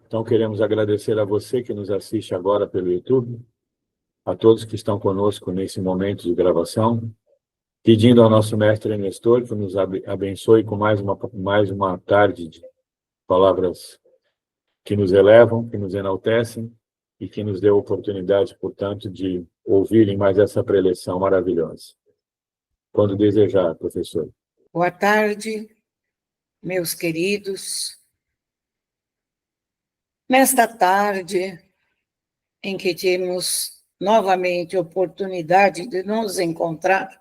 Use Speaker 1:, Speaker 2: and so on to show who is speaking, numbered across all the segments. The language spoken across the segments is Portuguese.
Speaker 1: Então, queremos agradecer a você que nos assiste agora pelo YouTube, a todos que estão conosco nesse momento de gravação, pedindo ao nosso mestre Nestor que nos abençoe com mais uma tarde de palavras que nos elevam, que nos enaltecem e que nos dê a oportunidade, portanto, de ouvirem mais essa preleção maravilhosa. Quando desejar, professor.
Speaker 2: Boa tarde, meus queridos. Nesta tarde, em que temos novamente a oportunidade de nos encontrar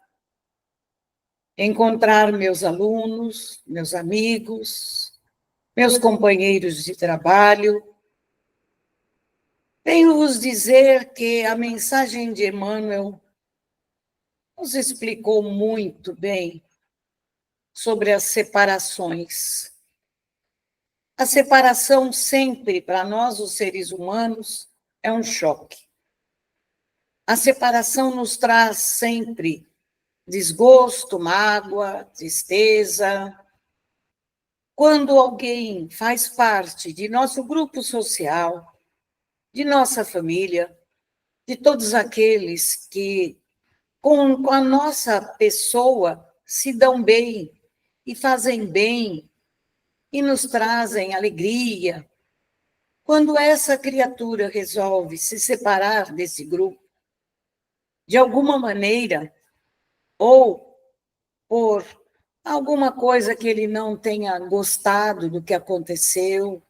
Speaker 2: meus alunos, meus amigos, meus companheiros de trabalho, venho vos dizer que a mensagem de Emmanuel nos explicou muito bem sobre as separações. A separação sempre, para nós, os seres humanos, é um choque. A separação nos traz sempre desgosto, mágoa, tristeza. Quando alguém faz parte de nosso grupo social, de nossa família, de todos aqueles que com a nossa pessoa se dão bem e fazem bem e nos trazem alegria. Quando essa criatura resolve se separar desse grupo, de alguma maneira, ou por alguma coisa que ele não tenha gostado do que aconteceu,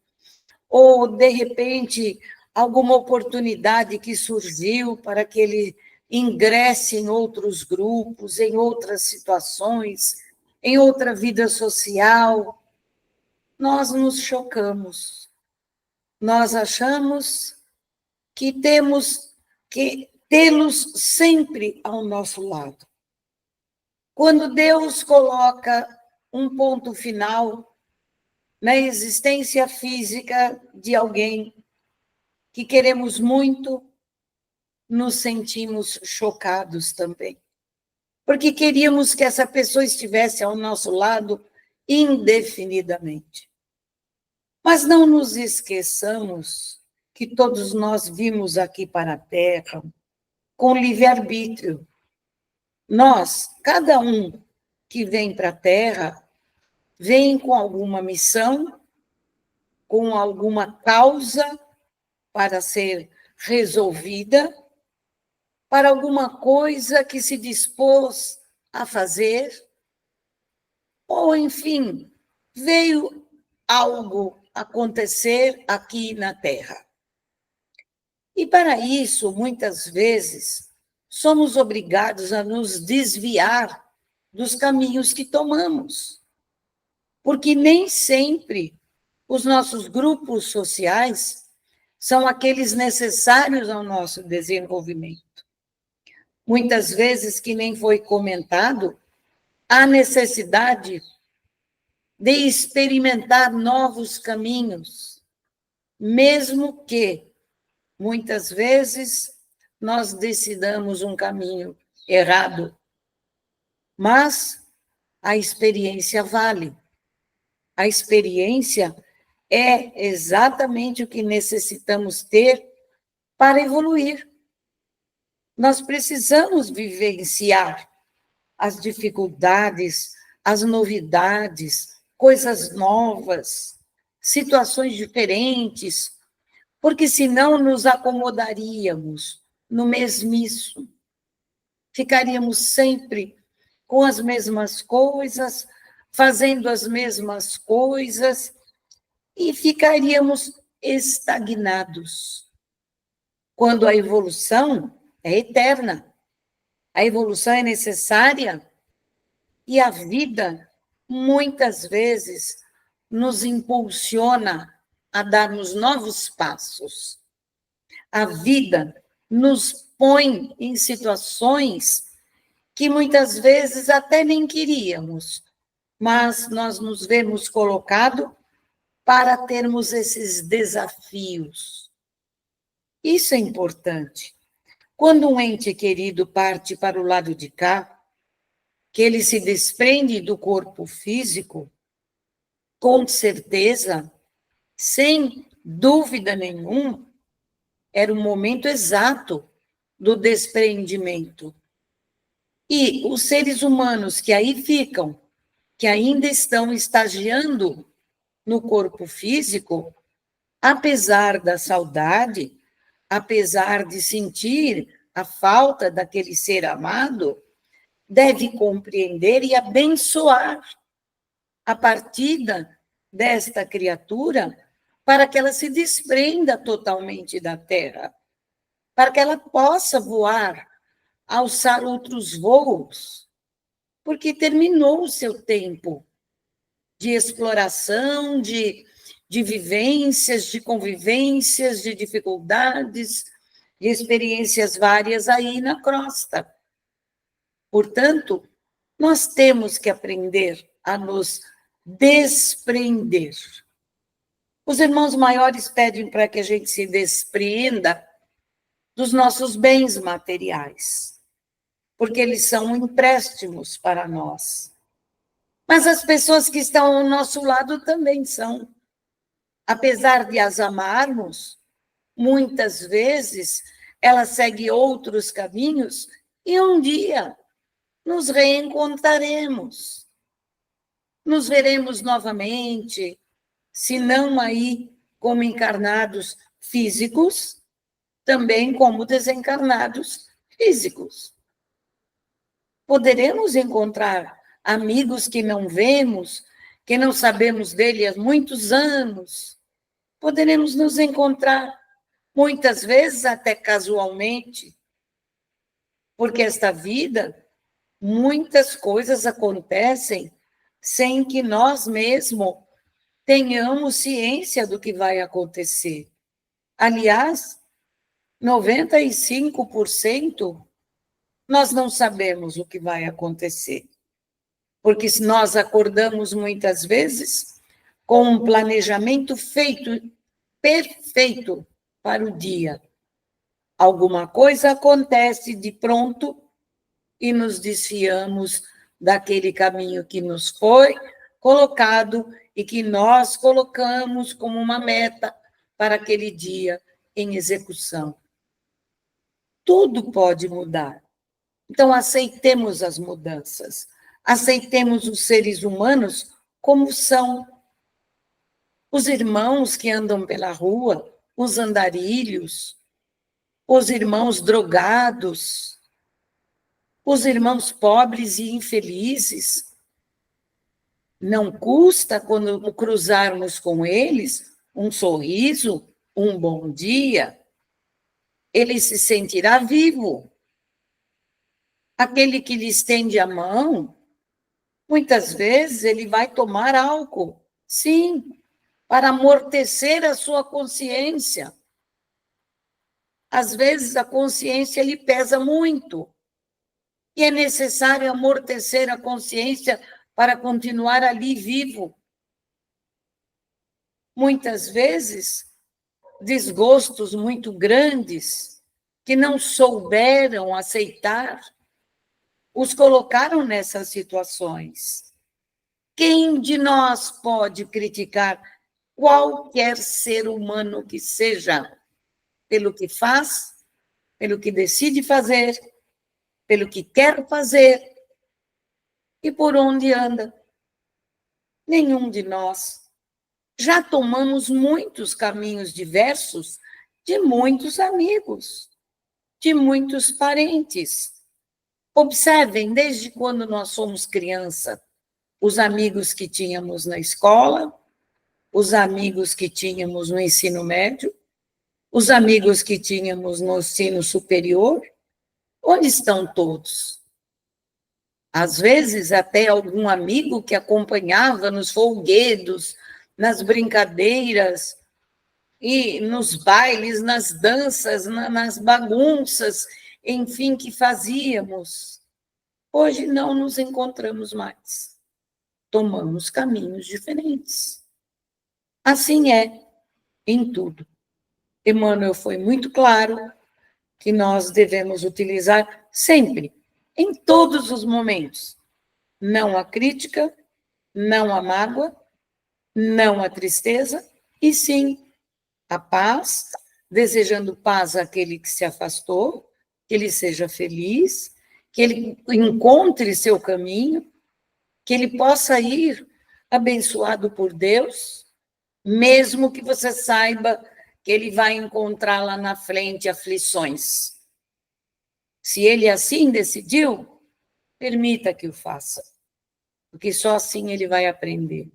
Speaker 2: ou, de repente, alguma oportunidade que surgiu para que ele ingresse em outros grupos, em outras situações, em outra vida social, nós nos chocamos. Nós achamos que temos que tê-los sempre ao nosso lado. Quando Deus coloca um ponto final na existência física de alguém que queremos muito, nos sentimos chocados também. Porque queríamos que essa pessoa estivesse ao nosso lado indefinidamente. Mas não nos esqueçamos que todos nós vimos aqui para a Terra com livre-arbítrio. Nós, cada um que vem para a Terra, vem com alguma missão, com alguma causa para ser resolvida, para alguma coisa que se dispôs a fazer, ou, enfim, veio algo acontecer aqui na Terra. E, para isso, muitas vezes, somos obrigados a nos desviar dos caminhos que tomamos, porque nem sempre os nossos grupos sociais são aqueles necessários ao nosso desenvolvimento. Muitas vezes, que nem foi comentado, há necessidade de experimentar novos caminhos, mesmo que, muitas vezes, nós decidamos um caminho errado. Mas a experiência vale. A experiência é exatamente o que necessitamos ter para evoluir. Nós precisamos vivenciar as dificuldades, as novidades, coisas novas, situações diferentes, porque senão nos acomodaríamos no mesmiço. Ficaríamos sempre com as mesmas coisas, fazendo as mesmas coisas, e ficaríamos estagnados. Quando a evolução é eterna, a evolução é necessária, e a vida, muitas vezes, nos impulsiona a darmos novos passos. A vida nos põe em situações que muitas vezes até nem queríamos, mas nós nos vemos colocados para termos esses desafios. Isso é importante. Quando um ente querido parte para o lado de cá, que ele se desprende do corpo físico, com certeza, sem dúvida nenhuma, era o momento exato do despreendimento. E os seres humanos que aí ficam, que ainda estão estagiando no corpo físico, apesar da saudade, apesar de sentir a falta daquele ser amado, deve compreender e abençoar a partida desta criatura para que ela se desprenda totalmente da Terra, para que ela possa voar, alçar outros voos, porque terminou o seu tempo de exploração, de vivências, de convivências, de dificuldades, de experiências várias aí na crosta. Portanto, nós temos que aprender a nos desprender. Os irmãos maiores pedem para que a gente se despreenda dos nossos bens materiais, porque eles são empréstimos para nós. Mas as pessoas que estão ao nosso lado também são. Apesar de as amarmos, muitas vezes elas seguem outros caminhos e um dia nos reencontraremos. Nos veremos novamente, se não aí como encarnados físicos, também como desencarnados físicos. Poderemos encontrar amigos que não vemos, que não sabemos dele há muitos anos. Poderemos nos encontrar, muitas vezes até casualmente, porque esta vida, muitas coisas acontecem sem que nós mesmos tenhamos ciência do que vai acontecer. Aliás, 95% nós não sabemos o que vai acontecer. Porque nós acordamos muitas vezes com um planejamento perfeito para o dia. Alguma coisa acontece de pronto e nos desviamos daquele caminho que nos foi colocado e que nós colocamos como uma meta para aquele dia em execução. Tudo pode mudar. Então, aceitemos as mudanças. Aceitemos os seres humanos como são. Os irmãos que andam pela rua, os andarilhos, os irmãos drogados, os irmãos pobres e infelizes. Não custa, quando cruzarmos com eles, um sorriso, um bom dia. Ele se sentirá vivo. Aquele que lhe estende a mão, muitas vezes ele vai tomar álcool, sim, para amortecer a sua consciência. Às vezes a consciência lhe pesa muito e é necessário amortecer a consciência para continuar ali vivo. Muitas vezes, desgostos muito grandes que não souberam aceitar os colocaram nessas situações. Quem de nós pode criticar qualquer ser humano que seja, pelo que faz, pelo que decide fazer, pelo que quer fazer e por onde anda? Nenhum de nós. Já tomamos muitos caminhos diversos de muitos amigos, de muitos parentes. Observem, desde quando nós somos criança, os amigos que tínhamos na escola, os amigos que tínhamos no ensino médio, os amigos que tínhamos no ensino superior, onde estão todos? Às vezes, até algum amigo que acompanhava nos folguedos, nas brincadeiras, e nos bailes, nas danças, nas bagunças, enfim, que fazíamos. Hoje não nos encontramos mais. Tomamos caminhos diferentes. Assim é em tudo. Emmanuel foi muito claro que nós devemos utilizar sempre, em todos os momentos, não a crítica, não a mágoa, não a tristeza, e sim a paz, desejando paz àquele que se afastou, que ele seja feliz, que ele encontre seu caminho, que ele possa ir abençoado por Deus, mesmo que você saiba que ele vai encontrar lá na frente aflições. Se ele assim decidiu, permita que o faça, porque só assim ele vai aprender.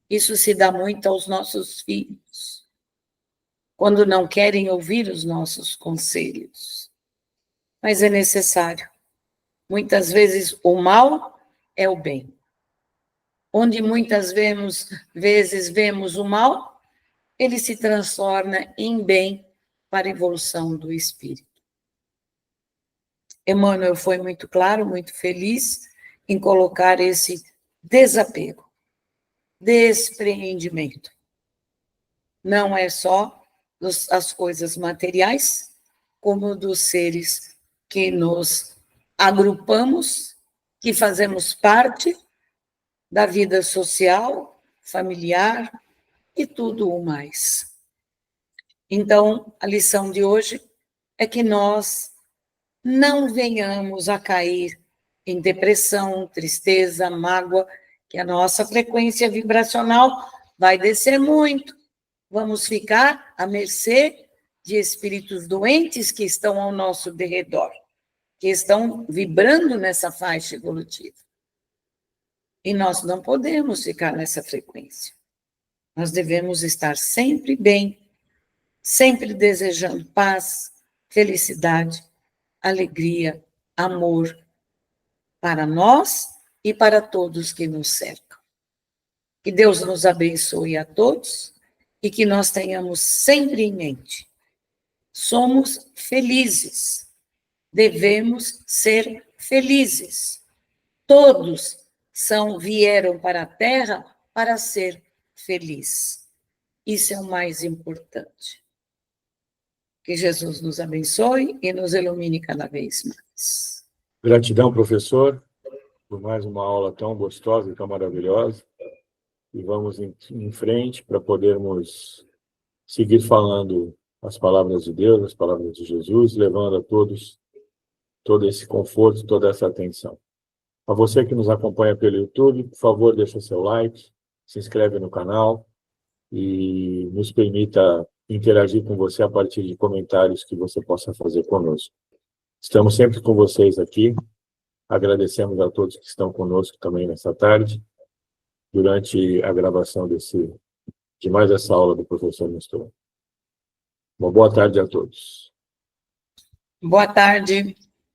Speaker 2: Isso se dá muito aos nossos filhos, quando não querem ouvir os nossos conselhos. Mas é necessário. Muitas vezes o mal é o bem. Onde muitas vezes vemos o mal, ele se transforma em bem para a evolução do espírito. Emmanuel foi muito claro, muito feliz em colocar esse desapego, despreendimento. Não é só as coisas materiais, como dos seres que nos agrupamos, que fazemos parte da vida social, familiar e tudo o mais. Então, a lição de hoje é que nós não venhamos a cair em depressão, tristeza, mágoa, que a nossa frequência vibracional vai descer muito. Vamos ficar à mercê de espíritos doentes que estão ao nosso derredor, que estão vibrando nessa faixa evolutiva. E nós não podemos ficar nessa frequência. Nós devemos estar sempre bem, sempre desejando paz, felicidade, alegria, amor para nós e para todos que nos cercam. Que Deus nos abençoe a todos e que nós tenhamos sempre em mente. Somos felizes, devemos ser felizes. Todos vieram para a Terra para ser feliz. Isso é o mais importante. Que Jesus nos abençoe e nos ilumine cada vez mais.
Speaker 1: Gratidão, professor, por mais uma aula tão gostosa e tão maravilhosa. E vamos em frente para podermos seguir falando as palavras de Deus, as palavras de Jesus, levando a todos todo esse conforto, toda essa atenção. A você que nos acompanha pelo YouTube, por favor, deixa seu like, se inscreve no canal e nos permita interagir com você a partir de comentários que você possa fazer conosco. Estamos sempre com vocês aqui. Agradecemos a todos que estão conosco também nessa tarde, durante a gravação de mais essa aula do professor Nestor. Uma boa tarde a todos.
Speaker 2: Boa tarde.